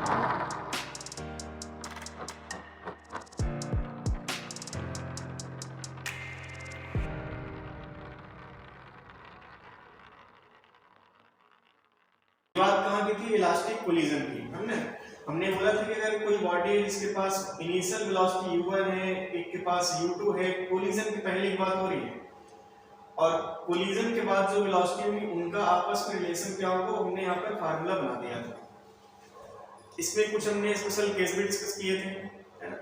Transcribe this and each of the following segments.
बात कहाँ की थी? इलास्टिक कोलिजन की। हमने बोला था कि अगर कोई बॉडी है जिसके पास इनिशियल वेलोसिटी u1 है, एक के पास u2 है, कोलिजन के पहले की बात हो रही है, और कोलिजन के बाद जो वेलोसिटी होगी उनका आपस में रिलेशन क्या होगा, हमने यहाँ पर फार्मूला बना दिया था। इसमें कुछ हमने स्पेशल केस भी डिस्कस किए थे, है ना।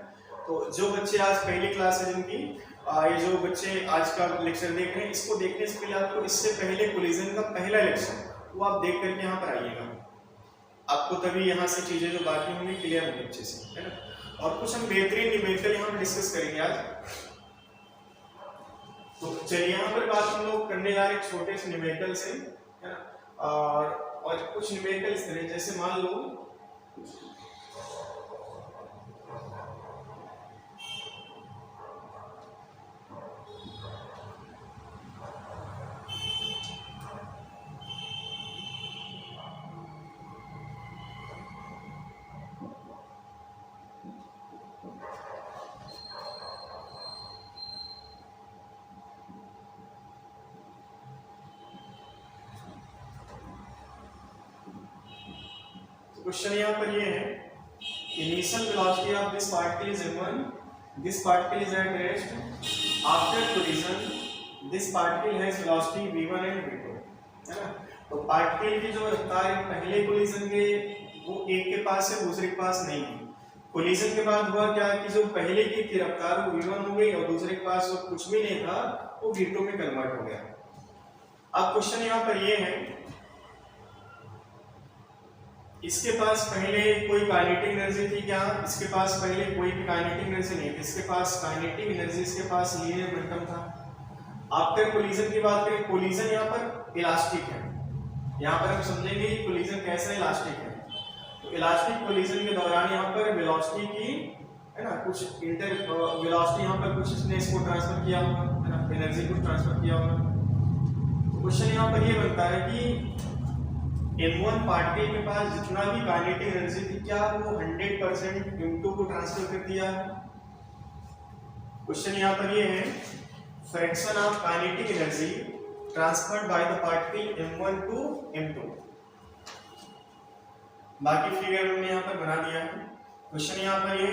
तो जो बच्चे आज पहली क्लास है जिनकी, ये जो बच्चे आज का लेक्चर देख रहे हैं, इसको देखने से पहले आपको इससे पहले कोलिजन का पहला लेक्चर वो आप देख करके यहाँ पर आइएगा, आपको तभी यहाँ से चीजें जो बाकी होंगी क्लियर होंगी अच्छे से, है ना। और कुछ हम बेहतरीन न्यूमेरिकल यहाँ पर डिस्कस करेंगे आज। तो चलिए यहाँ पर बात हम लोग करने जा रहे हैं छोटे से न्यूमेरिकल से, है ना। और कुछ न्यूमेरिकल इस तरह, जैसे मान लो क्वेश्चन यहाँ पर ये है, initial velocity of this particle is m1, this particle is at rest, after collision this particle has velocity v1 and v2, है ना। तो पार्टिकल की जो रफ्तार है पहले कोलिजन के वो एक के पास है, दूसरे के पास नहीं है। कोलिजन के बाद हुआ क्या कि जो पहले की रफ्तार वो v1 हो गई और दूसरे के पास जो कुछ भी नहीं था वो v2 में कन्वर्ट हो गया। अब क्वेश्चन यहाँ पर ये है, इसके पास पहले कोई काइनेटिक एनर्जी थी क्या? इसके पास पहले कोई भी काइनेटिक एनर्जी नहीं थी, इसके पास काइनेटिक एनर्जी, इसके पास लीनियर मोमेंटम था। आफ्टर कोलिजन की बात करें, कोलिजन यहाँ पर इलास्टिक है, यहाँ पर हम समझेंगे कि कोलिजन कैसा इलास्टिक है। तो इलास्टिक कोलिजन के दौरान यहाँ पर वेलोसिटी की, है ना, कुछ इंटर वेलोसिटी यहाँ पर कुछ इसने इसको ट्रांसफर किया होगा, है ना, एनर्जी को ट्रांसफर किया होगा। तो क्वेश्चन यहाँ पर ये बनता है कि m1 पार्टिकल के पास जितना भी काइनेटिक एनर्जी थी क्या वो 100% m2 को ट्रांसफर कर दिया? क्वेश्चन यहाँ पर ये है, fraction of kinetic energy transferred by the particle m1 to m2। बाकी फिगर हमने यहाँ पर बना दिया है। क्वेश्चन यहाँ पर ये,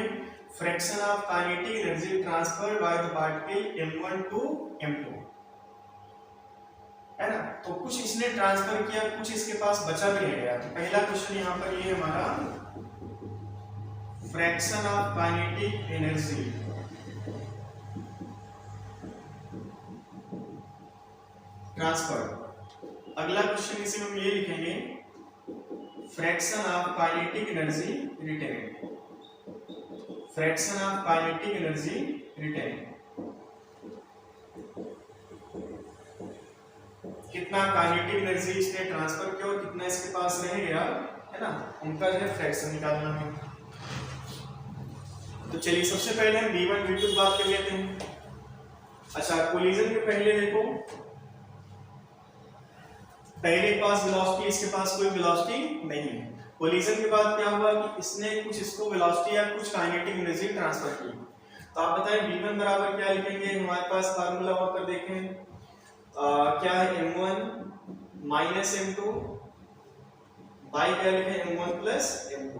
fraction of kinetic energy transferred by the particle m1 to m2, है ना। तो कुछ इसने ट्रांसफर किया, कुछ इसके पास बचा भी नहीं गया। तो पहला क्वेश्चन यहाँ पर ये हमारा, fraction of kinetic energy transfer. अगला क्वेश्चन इसे हम ये लिखेंगे, fraction of kinetic energy retained, fraction of kinetic energy retained. कितना काइनेटिक एनर्जी इसने ट्रांसफर किया और कितना इसके पास रह गया, है ना, उनका जो है फ्रैक्शन निकालना है। तो चलिए सबसे पहले हम v1 v2 की बात कर लेते हैं। अच्छा, कोलिजन के पहले देखो, पहले के पास वेलोसिटी, इसके पास कोई वेलोसिटी नहीं है। कोलिजन के बाद क्या हुआ कि इसने कुछ इसको वेलोसिटी या कुछ काइनेटिक एनर्जी ट्रांसफर की। तो आप बताएं v1 बराबर क्या लिखेंगे? हमारे पास फार्मूला वहां पर देखें, क्या है, m1 माइनस m2 बाई क्या लिखे, m1 plus m2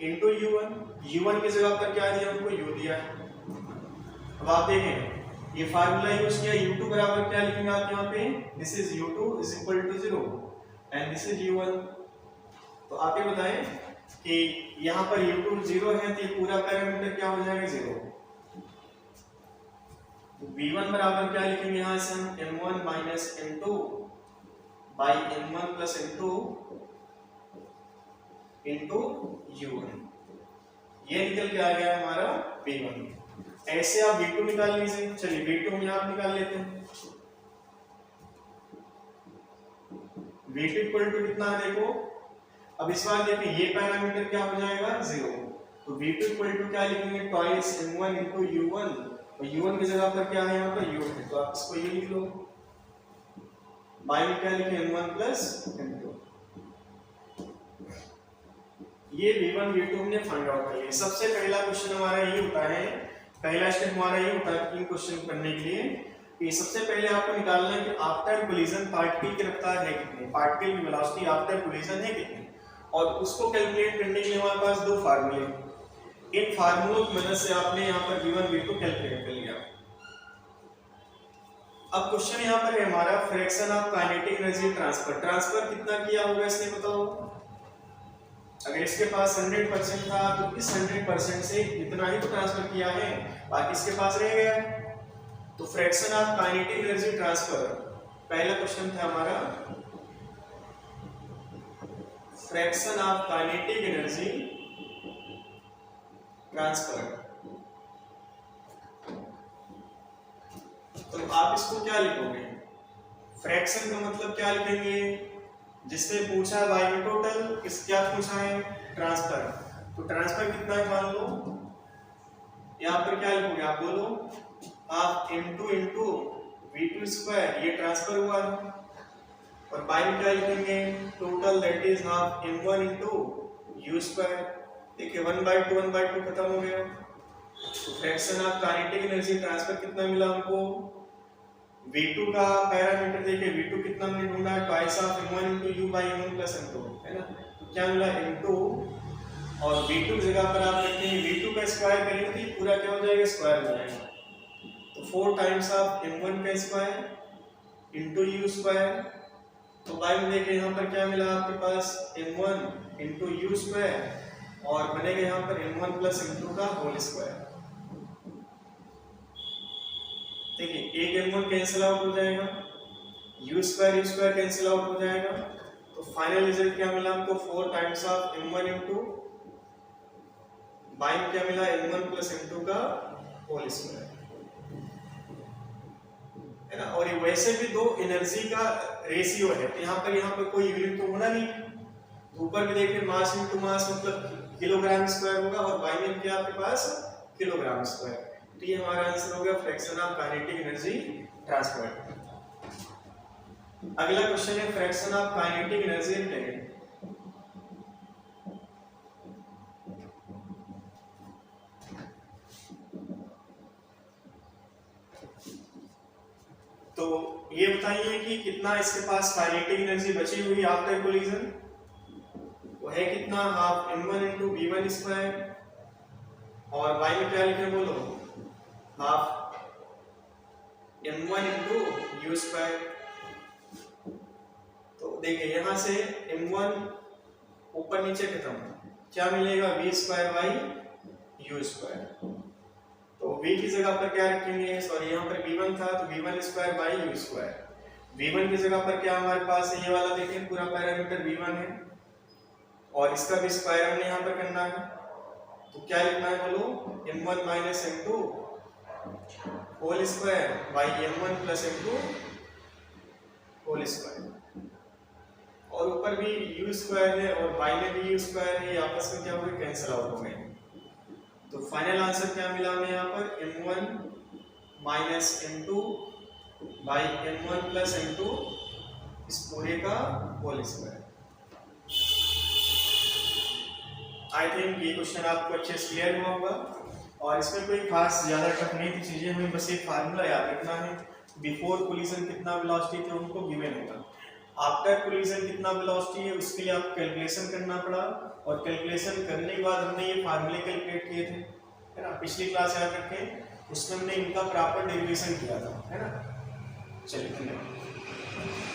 into u1। u1 की जगह पर क्या दिया, उनको u दिया है। अब आप देखें ये फार्मूला यूज किया, u2 बराबर क्या लिखेंगे आप यहाँ पे, this is u2 is equal to 0 and this is u1। तो आप ये बताएं कि यहाँ पर u2 0 है तो ये पूरा पैरामीटर क्या हो जाएगा, 0। v1 बराबर क्या लिखेंगे यहाँ से हम, m1 minus m2 by m1 plus m2 into u1। ये निकल के आ गया हमारा v1। ऐसे आप v2 निकाल लीजिए। चलिए v2 हम यहाँ निकाल लेते हैं। v2 इक्वल टू कितना है देखो, अब इस बार देखिए ये पैरामीटर क्या हो जाएगा, 0। तो v2 इक्वल टू क्या लिखेंगे, ट्वाइस m1 इंटू u1, और u1 की जगह पर क्या है यहाँ पर u है, तो आप इसको ये लिख लो, बाई में क्या लिखे, m1 प्लस m2। ये V1 V2 हमने फाइंड आउट कर लिया। सबसे पहला क्वेश्चन हमारा ये होता है, पहला स्टेप हमारा ये होता है इन क्वेश्चन करने के लिए कि सबसे पहले आपको निकालना है कि आफ्टर कोलिजन पार्टिकल की रफ्तार है कितनी, पार्टिकल की वेलोसिटी आफ्टर कोलिजन है कितनी, और उसको कैलकुलेट करने के लिए हमारे पास दो फार्मूले, इन फार्मूलों की मदद से आपने यहाँ पर V1 V2 कैलकुलेट कर लिया। अब क्वेश्चन यहाँ पर है हमारा fraction of kinetic energy transfer, transfer कितना किया होगा इसने बताओ। अगर इसके पास 100% था तो इस 100% से इतना ही तो ट्रांसफर किया है, बाकी इसके पास रह गया। तो fraction of kinetic energy transfer, पहला क्वेश्चन था हमारा fraction of kinetic energy transfer. तो आप इसको क्या लिखोगे, फ्रैक्शन का मतलब क्या लिखेंगे, जिसने पूछा बाय में टोटल, किस क्या पूछा है ट्रांसफर, तो ट्रांसफर कितना है मान लो, यहाँ पर क्या लिखोगे आप बोलो, half m2 into v2 square, ये ट्रांसफर हुआ, और बाय में क्या लिखेंगे total, that is half m1 into u square. देखिए 1/2 खत्म हो गया। तो fraction of kinetic energy transfer कितना मिला हमको, V2 का पैरामीटर देखिए, V2 कितना हमने ढूंढा है, twice of m1 into u by m1 plus m2, है ना। तो क्या मिला m2, और V2 की जगह पर आप रखेंगे V2 का स्क्वायर करेंगे तो पूरा क्या हो जाएगा, स्क्वायर हो जाएगा। तो 4 टाइम्स ऑफ m1 का स्क्वायर इंटू u स्क्वायर। तो बाय में देखिए यहाँ पर क्या मिला आपके पास m1 इंटू u स्क्वायर, और बनेगा यहाँ पर m1 प्लस m2 का होल स्क्वायर। देखिए एक m1 कैंसिल आउट हो जाएगा, u स्क्वायर कैंसिल आउट हो जाएगा। तो फाइनल रिजल्ट क्या मिला हमको, 4 times of m1 into bye में क्या मिला m1 प्लस m2 का होल स्क्वायर, है ना। और ये वैसे भी दो एनर्जी का रेशियो है, तो यहाँ पर कोई यूनिट तो होना नहीं, तो ऊपर भी देखिए मास इंटू मास मतलब किलोग्राम स्क्वायर होगा, और बाय में क्या आपके पास किलोग्राम स्क्वायर। तो ये हमारा आंसर हो गया fraction of kinetic energy transfer. अगला क्वेश्चन है fraction of kinetic energy retained. तो ये बताइए कि कितना इसके पास काइनेटिक एनर्जी बची हुई आफ्टर कोलिजन, वो है कितना, half m1 into v1 square, और y में क्या लिखे बोलो, half m1 into u square. तो देखिए यहाँ से m1 ऊपर नीचे खत्म, क्या मिलेगा v square by u square. तो v की जगह पर क्या रखेंगे, सॉरी यहाँ पर v1 था तो v1 square by u square. v1 की जगह पर क्या हमारे पास है, ये वाला देखिए पूरा पैरामीटर v1 है, और इसका भी स्क्वायर हमने यहाँ पर करना है। तो क्या लिखना है बोलो, m1 minus m2 whole square by m1 plus m2 whole square, और ऊपर भी u स्क्वायर है और बाई में भी u स्क्वायर है, आपस में क्या हो गए, कैंसिल आउट हो गए। तो फाइनल आंसर क्या मिला हमें यहाँ पर, m1 minus m2 by m1 plus m2 इस पूरे का होल स्क्वायर। आई थिंक ये क्वेश्चन आपको अच्छे से क्लियर हुआ होगा, और इसमें कोई खास ज्यादा टफ नहीं थी चीजें, हमें बस एक फार्मूला याद रखना है, बिफोर कोलिजन कितना वेलोसिटी थे उनको गिवन होगा, आफ्टर कोलिजन कितना वेलोसिटी है उसके लिए आपको कैलकुलेशन करना पड़ा, और कैलकुलेशन करने के बाद हमने ये फार्मूले कैलकुलेट किए थे, है ना। पिछली क्लास याद रखें, उसमें हमने इनका प्रॉपर डेरिवेशन किया था, है ना। चलिए धन्यवाद।